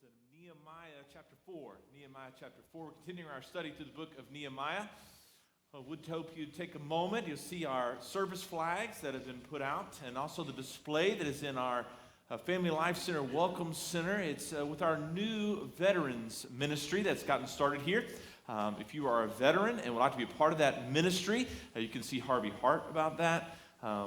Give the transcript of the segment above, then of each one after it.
Nehemiah chapter 4. Nehemiah chapter 4. We're continuing our study through the book of Nehemiah. I would hope you'd take a moment. You'll see our service flags that have been put out and also the display that is in our Family Life Center Welcome Center. It's with our new veterans ministry that's gotten started here. If you are a veteran and would like to be a part of that ministry, you can see Harvey Hart about that.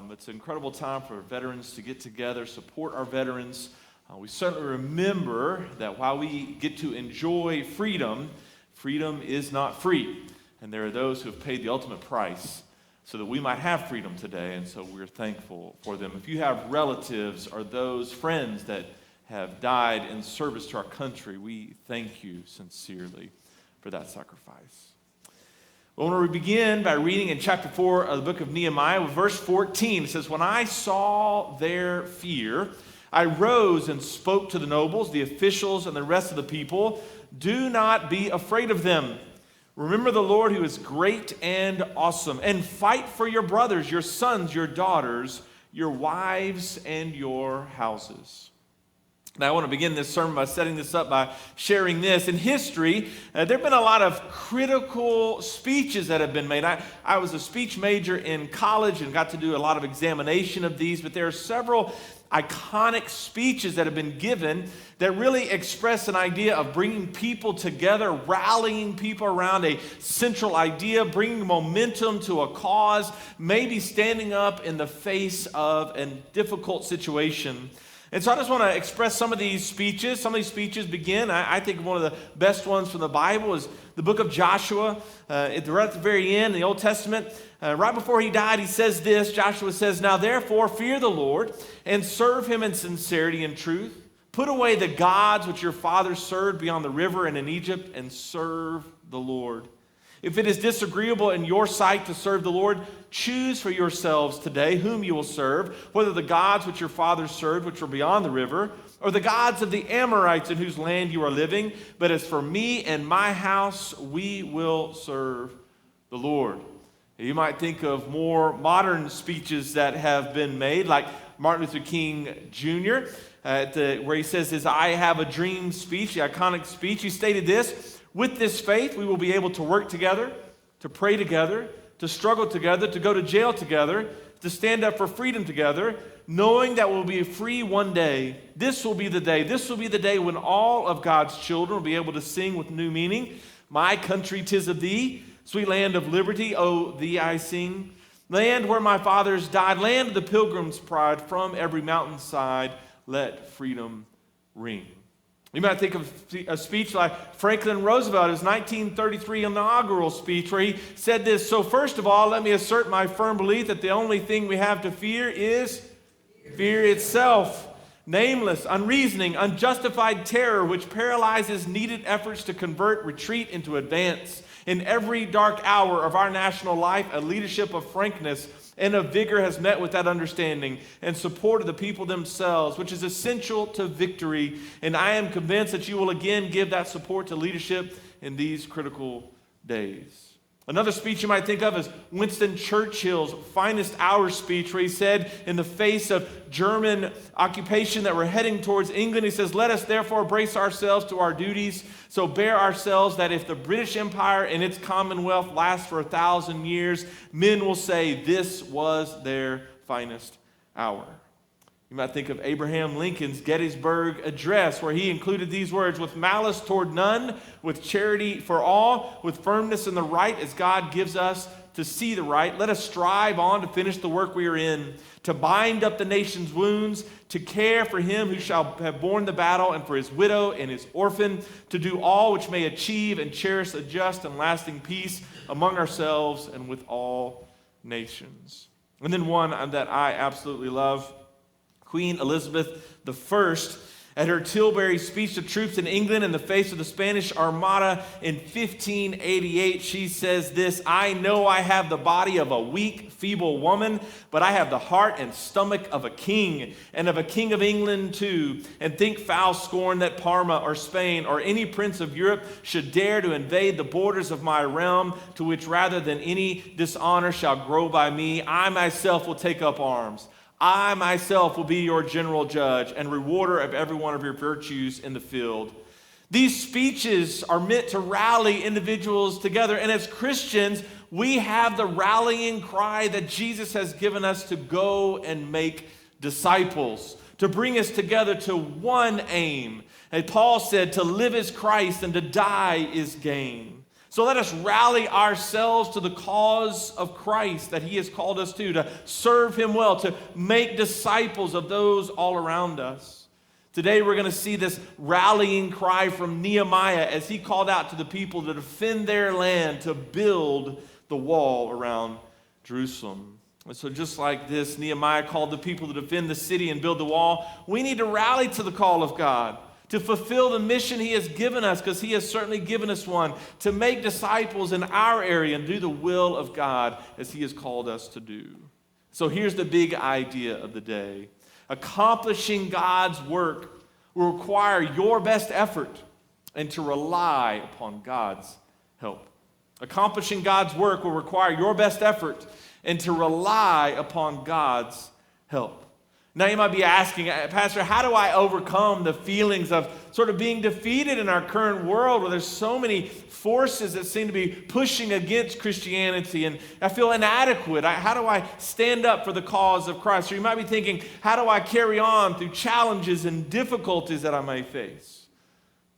It's an incredible time for veterans to get together, support our veterans. We certainly remember that while we get to enjoy freedom, freedom is not free. And there are those who have paid the ultimate price so that we might have freedom today, and so we're thankful for them. If you have relatives or those friends that have died in service to our country, we thank you sincerely for that sacrifice. Well, when we begin by reading in chapter 4 of the book of Nehemiah, with verse 14, it says, "When I saw their fear, I rose and spoke to the nobles, the officials, and the rest of the people. Do not be afraid of them. Remember the Lord who is great and awesome, and fight for your brothers, your sons, your daughters, your wives, and your houses." Now, I want to begin this sermon by setting this up by sharing this. In history, there have been a lot of critical speeches that have been made. I was a speech major in college and got to do a lot of examination of these, but there are several iconic speeches that have been given that really express an idea of bringing people together, rallying people around a central idea, bringing momentum to a cause, maybe standing up in the face of a difficult situation. And so I just want to express some of these speeches. Some of these speeches begin, I think one of the best ones from the Bible is the book of Joshua. Right at the very end, in the Old Testament, right before he died, he says this. Joshua says, "Now therefore fear the Lord and serve him in sincerity and truth. Put away the gods which your fathers served beyond the river and in Egypt, and serve the Lord. If it is disagreeable in your sight to serve the Lord, choose for yourselves today whom you will serve, whether the gods which your fathers served, which were beyond the river, or the gods of the Amorites in whose land you are living. But as for me and my house, we will serve the Lord." You might think of more modern speeches that have been made, like Martin Luther King Jr., where he says his "I Have a Dream" speech, the iconic speech. He stated this: "With this faith, we will be able to work together, to pray together, to struggle together, to go to jail together, to stand up for freedom together, knowing that we'll be free one day. This will be the day. This will be the day when all of God's children will be able to sing with new meaning. My country, 'tis of thee, sweet land of liberty, oh, thee I sing. Land where my fathers died, land of the pilgrim's pride, from every mountainside, let freedom ring." You might think of a speech like Franklin Roosevelt, his 1933 inaugural speech, where he said this: "So first of all, let me assert my firm belief that the only thing we have to fear is fear itself. Nameless, unreasoning, unjustified terror which paralyzes needed efforts to convert retreat into advance. In every dark hour of our national life, a leadership of frankness and of vigor has met with that understanding and support of the people themselves, which is essential to victory. And I am convinced that you will again give that support to leadership in these critical days." Another speech you might think of is Winston Churchill's finest hour speech, where he said, in the face of German occupation that we're heading towards England, he says, "Let us therefore brace ourselves to our duties, so bear ourselves that if the British Empire and its Commonwealth last for 1,000 years, men will say this was their finest hour." You might think of Abraham Lincoln's Gettysburg Address, where he included these words: "With malice toward none, with charity for all, with firmness in the right as God gives us to see the right, let us strive on to finish the work we are in, to bind up the nation's wounds, to care for him who shall have borne the battle and for his widow and his orphan, to do all which may achieve and cherish a just and lasting peace among ourselves and with all nations." And then one that I absolutely love, Queen Elizabeth I, at her Tilbury speech to troops in England in the face of the Spanish Armada in 1588, she says this: "I know I have the body of a weak, feeble woman, but I have the heart and stomach of a king, and of a king of England too. And think foul scorn that Parma or Spain or any prince of Europe should dare to invade the borders of my realm, to which rather than any dishonor shall grow by me, I myself will take up arms. I myself will be your general judge and rewarder of every one of your virtues in the field. These speeches are meant to rally individuals together. And as Christians, we have the rallying cry that Jesus has given us to go and make disciples, to bring us together to one aim. And Paul said, to live is Christ and to die is gain. So let us rally ourselves to the cause of Christ that he has called us to serve him well, to make disciples of those all around us. Today we're going to see this rallying cry from Nehemiah as he called out to the people to defend their land, to build the wall around Jerusalem. And so just like this, Nehemiah called the people to defend the city and build the wall. We need to rally to the call of God, to fulfill the mission he has given us, because he has certainly given us one, to make disciples in our area and do the will of God as he has called us to do. So here's the big idea of the day. Accomplishing God's work will require your best effort and to rely upon God's help. Accomplishing God's work will require your best effort and to rely upon God's help. Now you might be asking, Pastor, how do I overcome the feelings of sort of being defeated in our current world where there's so many forces that seem to be pushing against Christianity and I feel inadequate? How do I stand up for the cause of Christ? Or you might be thinking, how do I carry on through challenges and difficulties that I may face?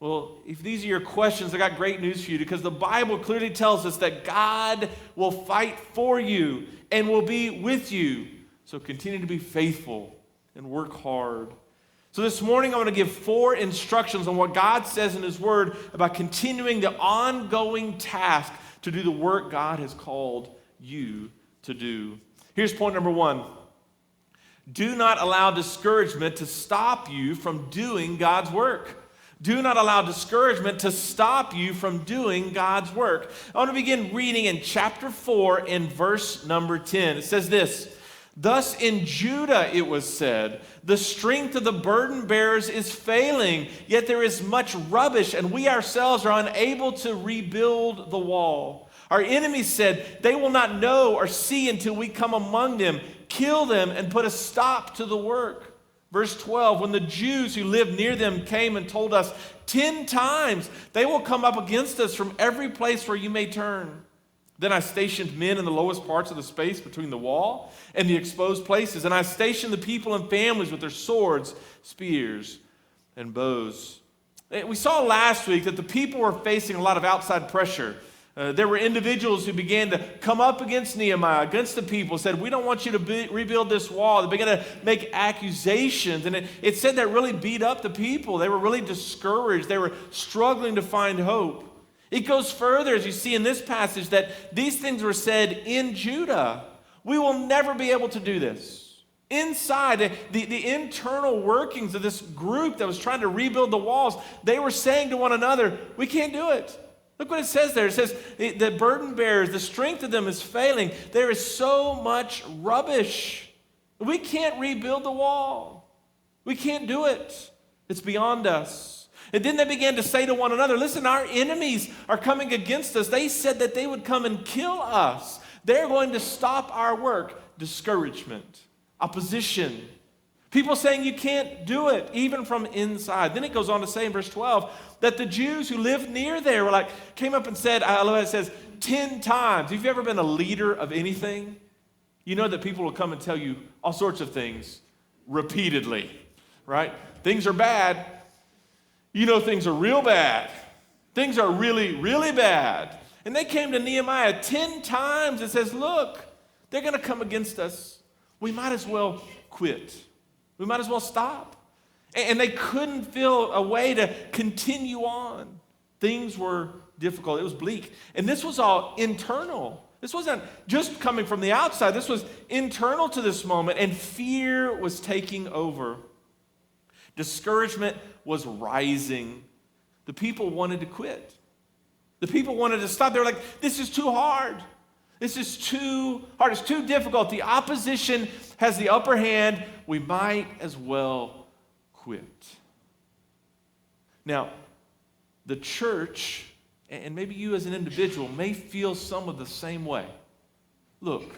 Well, if these are your questions, I got great news for you, because the Bible clearly tells us that God will fight for you and will be with you. So continue to be faithful and work hard. So this morning I'm going to give 4 instructions on what God says in his word about continuing the ongoing task to do the work God has called you to do. Here's point number 1. Do not allow discouragement to stop you from doing God's work. Do not allow discouragement to stop you from doing God's work. I want to begin reading in chapter 4 in verse number 10. It says this: Thus in Judah it was said, the strength of the burden bearers is failing, yet there is much rubbish, and we ourselves are unable to rebuild the wall. Our enemies said, they will not know or see until we come among them, kill them, and put a stop to the work. Verse 12, when the Jews who lived near them came and told us, 10 times they will come up against us from every place where you may turn. Then I stationed men in the lowest parts of the space between the wall and the exposed places. And I stationed the people in families with their swords, spears, and bows. We saw last week that the people were facing a lot of outside pressure. There were individuals who began to come up against Nehemiah, against the people, said, we don't want you to rebuild this wall. They began to make accusations. And it said that really beat up the people. They were really discouraged. They were struggling to find hope. It goes further, as you see in this passage, that these things were said in Judah. We will never be able to do this. Inside, the internal workings of this group that was trying to rebuild the walls, they were saying to one another, we can't do it. Look what it says there. It says, the burden bearers, the strength of them is failing. There is so much rubbish. We can't rebuild the wall. We can't do it. It's beyond us. And then they began to say to one another, listen, our enemies are coming against us. They said that they would come and kill us. They're going to stop our work. Discouragement, opposition. People saying you can't do it, even from inside. Then it goes on to say in verse 12 that the Jews who lived near there were came up and said, I love it, it says 10 times. If you've ever been a leader of anything, you know that people will come and tell you all sorts of things repeatedly, right? Things are bad. You know things are real bad. Things are really, really bad. And they came to Nehemiah 10 times and says, look, they're going to come against us. We might as well quit. We might as well stop. And they couldn't feel a way to continue on. Things were difficult. It was bleak. And this was all internal. This wasn't just coming from the outside. This was internal to this moment. And fear was taking over. Discouragement was rising. The people wanted to quit. The people wanted to stop. They were like, this is too hard. This is too hard. It's too difficult. The opposition has the upper hand. We might as well quit. Now, the church, and maybe you as an individual, may feel some of the same way. Look,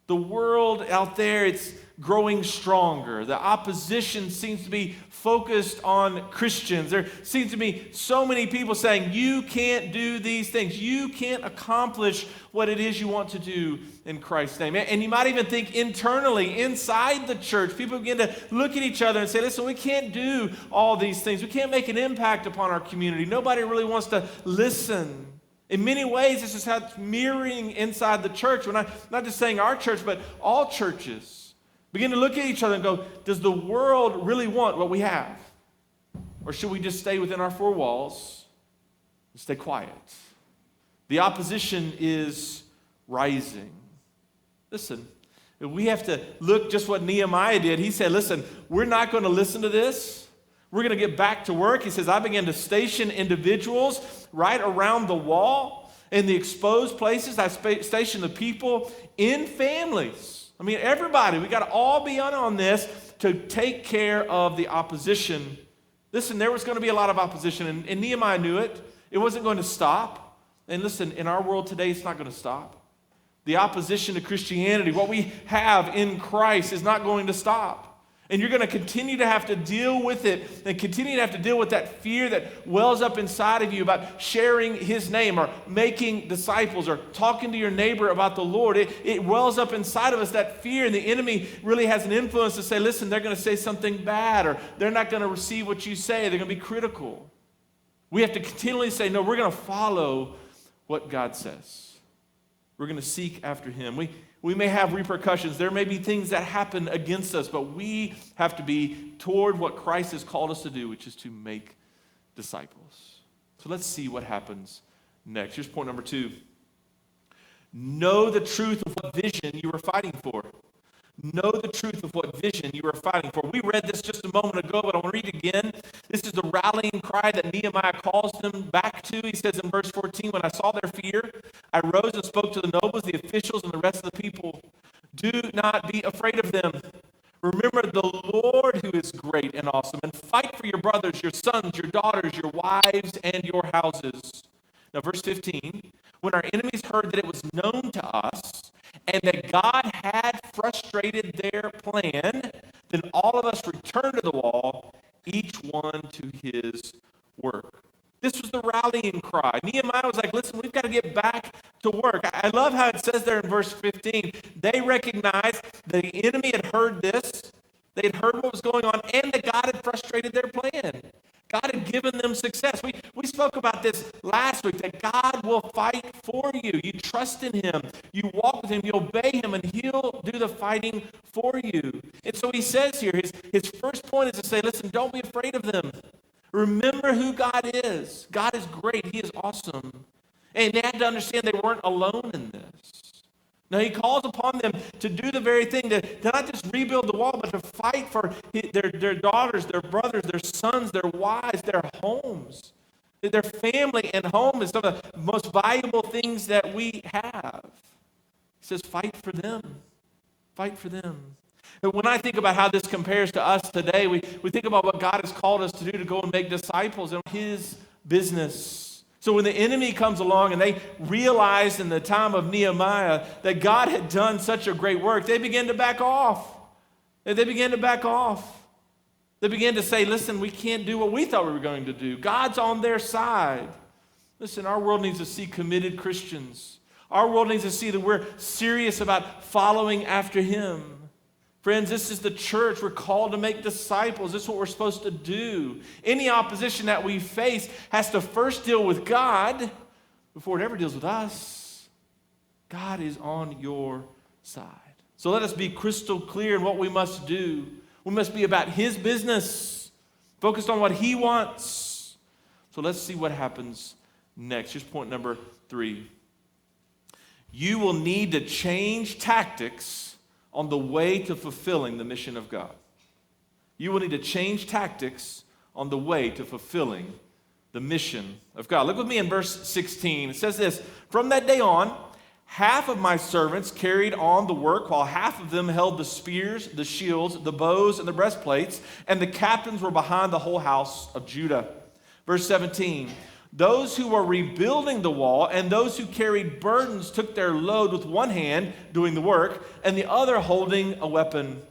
The world out there, it's growing stronger. The opposition seems to be focused on Christians. There seems to be so many people saying, you can't do these things. You can't accomplish what it is you want to do in Christ's name. And you might even think internally, inside the church, people begin to look at each other and say, listen, we can't do all these things. We can't make an impact upon our community. Nobody really wants to listen. In many ways, this is how it's mirroring inside the church. We're not just saying our church, but all churches begin to look at each other and go, does the world really want what we have? Or should we just stay within our four walls and stay quiet? The opposition is rising. Listen, we have to look just what Nehemiah did. He said, listen, we're not going to listen to this. We're going to get back to work. He says, I began to station individuals right around the wall in the exposed places. I stationed the people in families. I mean, everybody, we got to all be on this to take care of the opposition. Listen, there was going to be a lot of opposition, and Nehemiah knew it. It wasn't going to stop. And listen, in our world today, it's not going to stop. The opposition to Christianity, what we have in Christ, is not going to stop. And you're going to continue to have to deal with it and continue to have to deal with that fear that wells up inside of you about sharing his name or making disciples or talking to your neighbor about the Lord. It wells up inside of us, that fear, and the enemy really has an influence to say, listen, they're going to say something bad or they're not going to receive what you say. They're going to be critical. We have to continually say, no, we're going to follow what God says. We're going to seek after him. We may have repercussions. There may be things that happen against us, but we have to be toward what Christ has called us to do, which is to make disciples. So let's see what happens next. Here's point number 2. Know the truth of what vision you are fighting for. Know the truth of what vision you are fighting for. We read this just a moment ago, but I want to read it again. This is the rallying cry that Nehemiah calls them back to. He says in verse 14, when I saw their fear, I rose and spoke to the nobles, the officials, and the rest of the people. Do not be afraid of them. Remember the Lord who is great and awesome, and fight for your brothers, your sons, your daughters, your wives, and your houses. Now, verse 15, when our enemies heard that it was known to us, and that God had frustrated their plan, then all of us returned to the wall, each one to his work. This was the rallying cry. Nehemiah was like, listen, we've got to get back to work. I love how it says there in verse 15, they recognized the enemy had heard this, they had heard what was going on, and that God had frustrated their plan. God had given them success. We spoke about this last week, that God will fight for you. You trust in him. You walk with him. You obey him, and he'll do the fighting for you. And so he says here, his first point is to say, listen, don't be afraid of them. Remember who God is. God is great. He is awesome. And they had to understand they weren't alone in this. Now, he calls upon them to do the very thing, to not just rebuild the wall, but to fight for their daughters, their brothers, their sons, their wives, their homes. Their family and home is some of the most valuable things that we have. He says, fight for them. Fight for them. And when I think about how this compares to us today, we think about what God has called us to do, to go and make disciples in his business. So when the enemy comes along and they realized in the time of Nehemiah that God had done such a great work, they began to back off. They began to back off. They began to say, listen, we can't do what we thought we were going to do. God's on their side. Listen, our world needs to see committed Christians. Our world needs to see that we're serious about following after him. Friends, this is the church. We're called to make disciples. This is what we're supposed to do. Any opposition that we face has to first deal with God before it ever deals with us. God is on your side. So let us be crystal clear in what we must do. We must be about his business, focused on what he wants. So let's see what happens next. Here's point number 3. You will need to change tactics on the way to fulfilling the mission of God. You will need to change tactics on the way to fulfilling the mission of God. Look with me in verse 16. It says this, from that day on, half of my servants carried on the work, while half of them held the spears, the shields, the bows, and the breastplates, and the captains were behind the whole house of Judah. Verse 17, Those who were rebuilding the wall and those who carried burdens took their load with one hand doing the work and the other holding a weapon.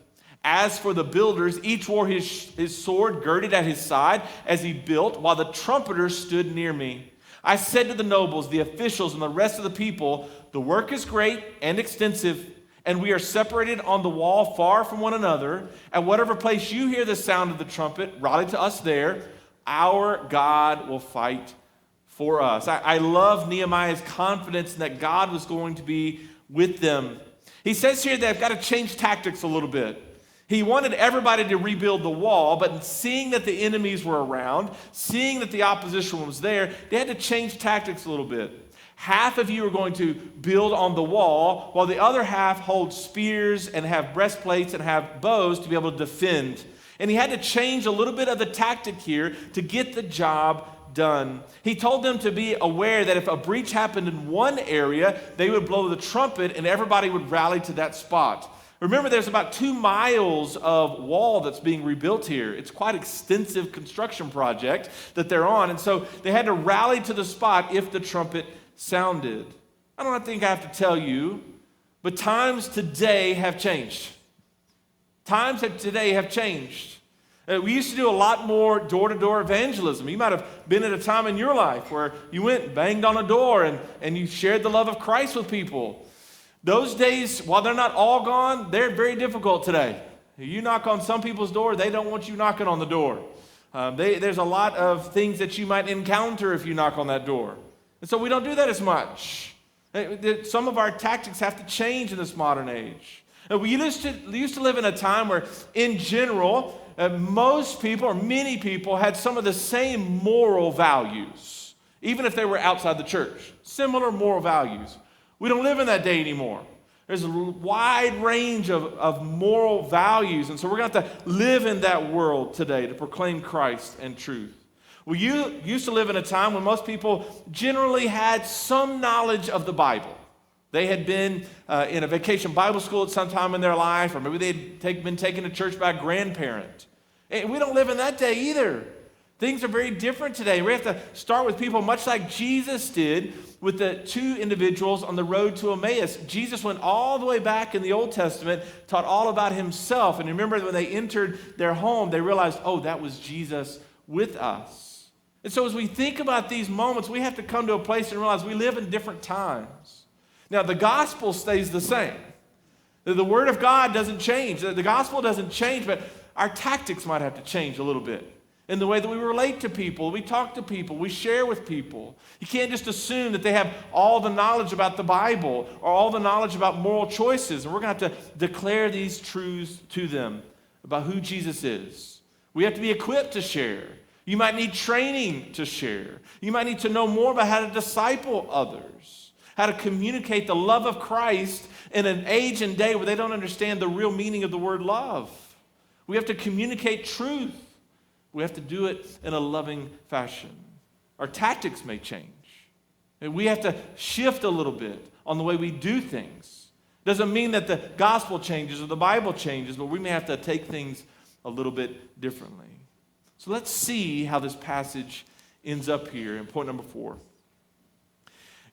As for the builders, each wore his sword girded at his side as he built, while the trumpeters stood near me. I said to the nobles, the officials, and the rest of the people, the work is great and extensive, and we are separated on the wall far from one another. At whatever place you hear the sound of the trumpet, rally to us there. Our God will fight for us. I love Nehemiah's confidence that God was going to be with them. He says here they've got to change tactics a little bit. He wanted everybody to rebuild the wall, but seeing that the enemies were around, seeing that the opposition was there, they had to change tactics a little bit. Half of you are going to build on the wall, while the other half hold spears and have breastplates and have bows to be able to defend. And he had to change a little bit of the tactic here to get the job done. He told them to be aware that if a breach happened in one area, they would blow the trumpet and everybody would rally to that spot. Remember, there's about 2 miles of wall that's being rebuilt here. It's quite an extensive construction project that they're on. And so they had to rally to the spot if the trumpet sounded. I don't think I have to tell you, but times today have changed. Times today have changed. We used to do a lot more door-to-door evangelism. You might have been at a time in your life where you went and banged on a door and you shared the love of Christ with people. Those days, while they're not all gone, they're very difficult today. You knock on some people's door, they don't want you knocking on the door. There's a lot of things that you might encounter if you knock on that door. And so we don't do that as much. Some of our tactics have to change in this modern age. We used to live in a time where, in general, most people or many people had some of the same moral values, even if they were outside the church. Similar moral values. We don't live in that day anymore. There's a wide range of moral values, and so we're going to have to live in that world today to proclaim Christ and truth. Well, you used to live in a time when most people generally had some knowledge of the Bible. They had been in a vacation Bible school at some time in their life, or maybe they'd been taken to church by a grandparent. And we don't live in that day either. Things are very different today. We have to start with people much like Jesus did with the 2 individuals on the road to Emmaus. Jesus went all the way back in the Old Testament, taught all about himself. And remember, when they entered their home, they realized, oh, that was Jesus with us. And so as we think about these moments, we have to come to a place and realize we live in different times. Now, the gospel stays the same. The word of God doesn't change. The gospel doesn't change, but our tactics might have to change a little bit. In the way that we relate to people, we talk to people, we share with people. You can't just assume that they have all the knowledge about the Bible or all the knowledge about moral choices. And we're going to have to declare these truths to them about who Jesus is. We have to be equipped to share. You might need training to share. You might need to know more about how to disciple others, how to communicate the love of Christ in an age and day where they don't understand the real meaning of the word love. We have to communicate truth. We have to do it in a loving fashion. Our tactics may change. And we have to shift a little bit on the way we do things. Doesn't mean that the gospel changes or the Bible changes, but we may have to take things a little bit differently. So let's see how this passage ends up here in point number 4.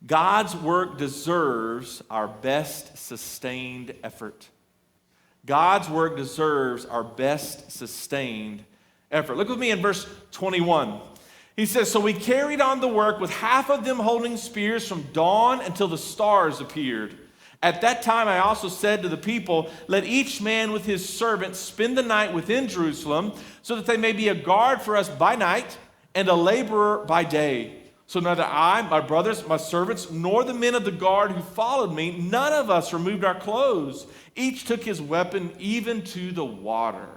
God's work deserves our best sustained effort. God's work deserves our best sustained effort. Look with me in verse 21. He says, so we carried on the work with half of them holding spears from dawn until the stars appeared. At that time I also said to the people, let each man with his servant spend the night within Jerusalem, so that they may be a guard for us by night and a laborer by day. So neither I, my brothers, my servants, nor the men of the guard who followed me, none of us removed our clothes. Each took his weapon even to the water.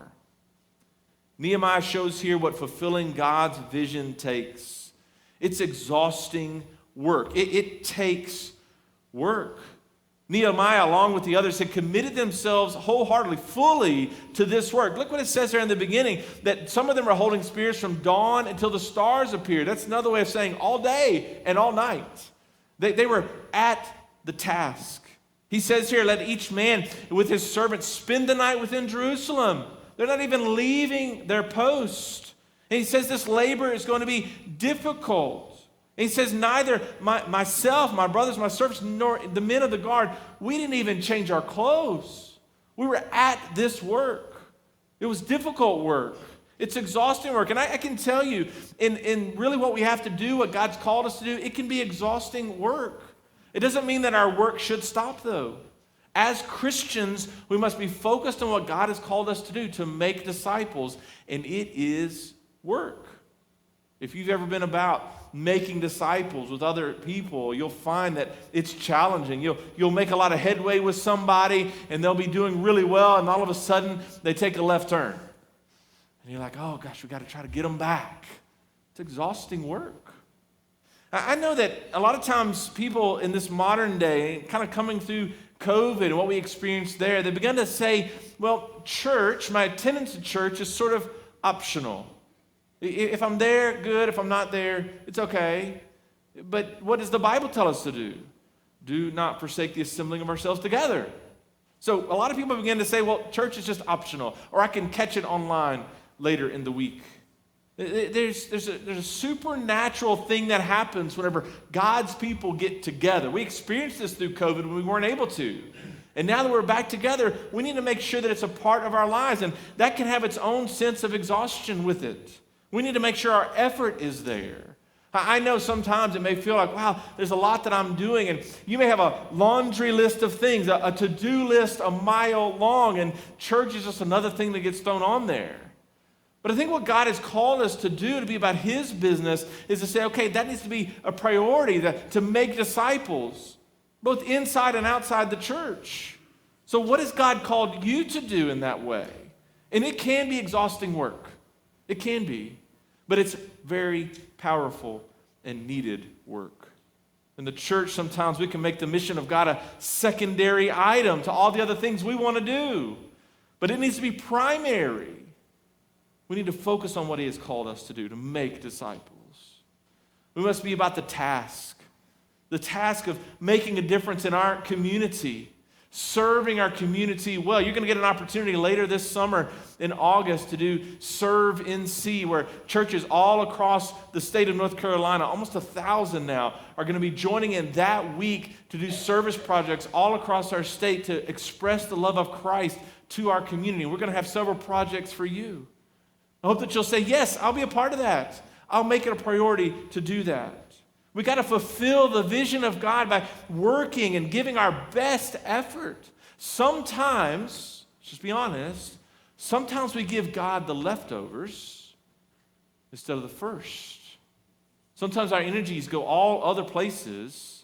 Nehemiah shows here what fulfilling God's vision takes. It's exhausting work. It takes work. Nehemiah, along with the others, had committed themselves wholeheartedly, fully to this work. Look what it says there in the beginning, that some of them are holding spears from dawn until the stars appeared. That's another way of saying all day and all night. They were at the task. He says here, let each man with his servant spend the night within Jerusalem. They're not even leaving their post. And he says this labor is going to be difficult. And he says, neither myself, my brothers, my servants, nor the men of the guard, we didn't even change our clothes. We were at this work. It was difficult work. It's exhausting work. And I can tell you, in really what we have to do, what God's called us to do, it can be exhausting work. It doesn't mean that our work should stop, though. As Christians, we must be focused on what God has called us to do, to make disciples, and it is work. If you've ever been about making disciples with other people, you'll find that it's challenging. You'll make a lot of headway with somebody, and they'll be doing really well, and all of a sudden, they take a left turn. And you're like, oh gosh, we got to try to get them back. It's exhausting work. I know that a lot of times people in this modern day, kind of coming through COVID and what we experienced there, they began to say, well, church, my attendance at church is sort of optional. If I'm there, good. If I'm not there, it's okay. But what does the Bible tell us to do? Do not forsake the assembling of ourselves together. So a lot of people begin to say, well, church is just optional, or I can catch it online later in the week. There's a supernatural thing that happens whenever God's people get together. We experienced this through COVID when we weren't able to. And now that we're back together, we need to make sure that it's a part of our lives. And that can have its own sense of exhaustion with it. We need to make sure our effort is there. I know sometimes it may feel like, wow, there's a lot that I'm doing. And you may have a laundry list of things, a to-do list a mile long. And church is just another thing that gets thrown on there. But I think what God has called us to do, to be about His business, is to say, okay, that needs to be a priority, to make disciples, both inside and outside the church. So what has God called you to do in that way? And it can be exhausting work. It can be. But it's very powerful and needed work. In the church, sometimes we can make the mission of God a secondary item to all the other things we want to do. But it needs to be primary. We need to focus on what He has called us to do, to make disciples. We must be about the task of making a difference in our community, serving our community well. You're going to get an opportunity later this summer in August to do Serve NC, where churches all across the state of North Carolina, almost 1,000 now, are going to be joining in that week to do service projects all across our state to express the love of Christ to our community. We're going to have several projects for you. I hope that you'll say, yes, I'll be a part of that. I'll make it a priority to do that. We got to fulfill the vision of God by working and giving our best effort. Sometimes, just be honest, sometimes we give God the leftovers instead of the first. Sometimes our energies go all other places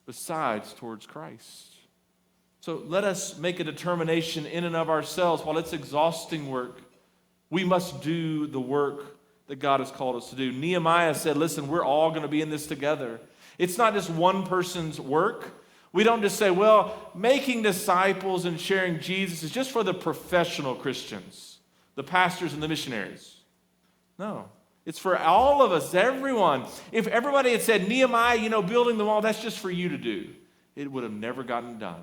besides towards Christ. So let us make a determination in and of ourselves, while it's exhausting work, we must do the work that God has called us to do. Nehemiah said, listen, we're all going to be in this together. It's not just one person's work. We don't just say, well, making disciples and sharing Jesus is just for the professional Christians, the pastors and the missionaries. No, it's for all of us, everyone. If everybody had said, Nehemiah, building the wall, that's just for you to do, it would have never gotten done.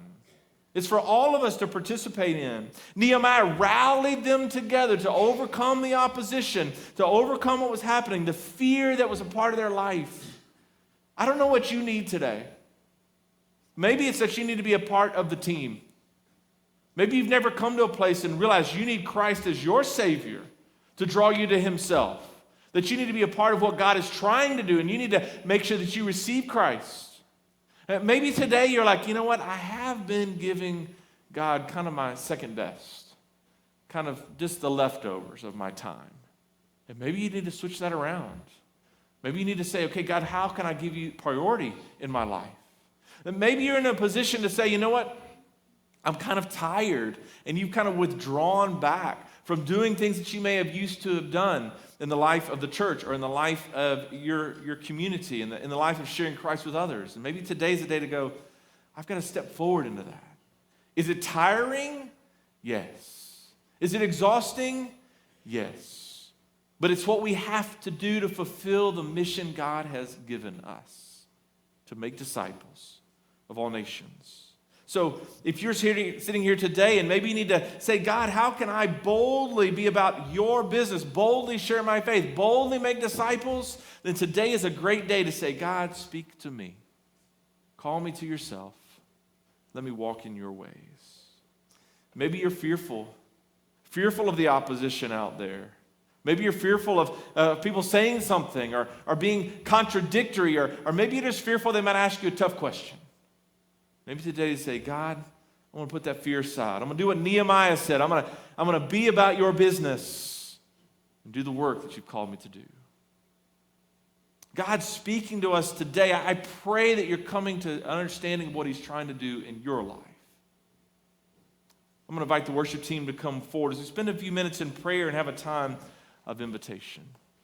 It's for all of us to participate in. Nehemiah rallied them together to overcome the opposition, to overcome what was happening, the fear that was a part of their life. I don't know what you need today. Maybe it's that you need to be a part of the team. Maybe you've never come to a place and realized you need Christ as your Savior to draw you to Himself. That you need to be a part of what God is trying to do, and you need to make sure that you receive Christ. Maybe today you're like, you know what? I have been giving God kind of my second best, kind of just the leftovers of my time. And maybe you need to switch that around. Maybe you need to say, okay, God, how can I give you priority in my life? And maybe you're in a position to say, you know what? I'm kind of tired, and you've kind of withdrawn back from doing things that you may have used to have done in the life of the church or in the life of your community, in the life of sharing Christ with others. And maybe today's the day to go, I've got to step forward into that. Is it tiring? Yes. Is it exhausting? Yes. But it's what we have to do to fulfill the mission God has given us, to make disciples of all nations. So if you're sitting here today and maybe you need to say, God, how can I boldly be about your business, boldly share my faith, boldly make disciples, then today is a great day to say, God, speak to me. Call me to yourself. Let me walk in your ways. Maybe you're fearful of the opposition out there. Maybe you're fearful of people saying something or being contradictory, or maybe you're just fearful they might ask you a tough question. Maybe today you say, God, I'm going to put that fear aside. I'm going to do what Nehemiah said. I'm going to be about your business and do the work that you've called me to do. God's speaking to us today. I pray that you're coming to an understanding of what he's trying to do in your life. I'm going to invite the worship team to come forward as we spend a few minutes in prayer and have a time of invitation.